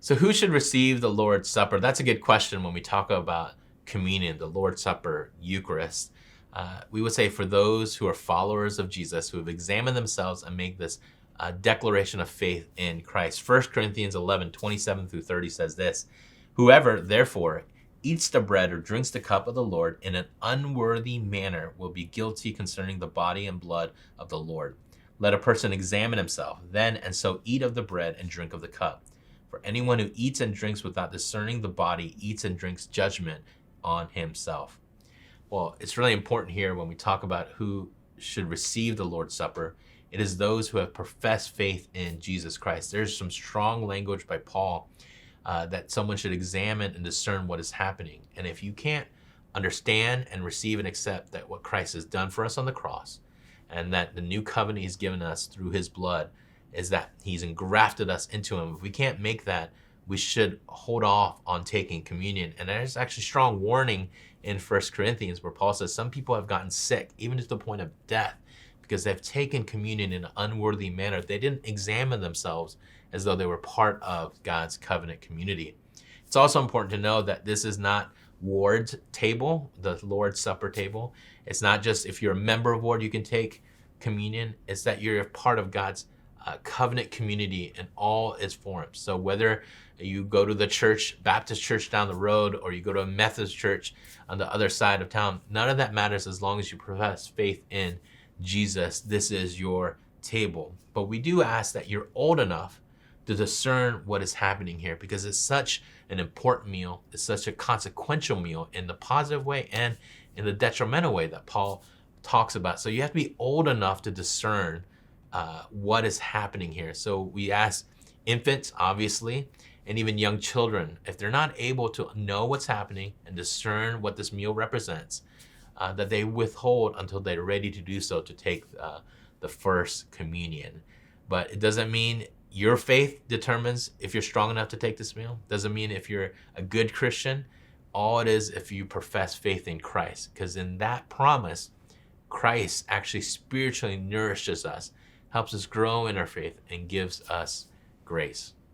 So who should receive the Lord's Supper? That's a good question when we talk about communion, the Lord's Supper, Eucharist. We would say for those who are followers of Jesus, who have examined themselves and make this declaration of faith in Christ. 1 Corinthians 11, 27 through 30 says this, "Whoever, therefore, eats the bread or drinks the cup of the Lord in an unworthy manner will be guilty concerning the body and blood of the Lord. Let a person examine himself, then and so eat of the bread and drink of the cup. For anyone who eats and drinks without discerning the body eats and drinks judgment on himself." Well, it's really important here when we talk about who should receive the Lord's Supper. It is those who have professed faith in Jesus Christ. There's some strong language by Paul that someone should examine and discern what is happening. And if you can't understand and receive and accept that what Christ has done for us on the cross, and that the new covenant he's given us through his blood is that he's engrafted us into him. If we can't make that, we should hold off on taking communion. And there's actually strong warning in 1 Corinthians where Paul says some people have gotten sick, even to the point of death, because they've taken communion in an unworthy manner. They didn't examine themselves as though they were part of God's covenant community. It's also important to know that this is not Ward's table, the Lord's Supper table. It's not just if you're a member of Ward, you can take communion. It's that you're a part of God's covenant community in all its forms. So whether you go to the church, Baptist church down the road, or you go to a Methodist church on the other side of town, none of that matters as long as you profess faith in Jesus. This is your table. But we do ask that you're old enough to discern what is happening here, because it's such an important meal. It's such a consequential meal in the positive way and in the detrimental way that Paul talks about. So you have to be old enough to discern what is happening here. So we ask infants, obviously, and even young children, if they're not able to know what's happening and discern what this meal represents, that they withhold until they're ready to do so to take the first communion. But it doesn't mean your faith determines if you're strong enough to take this meal. Doesn't mean if you're a good Christian. All it is if you profess faith in Christ, because in that promise, Christ actually spiritually nourishes us, helps us grow in our faith, and gives us grace.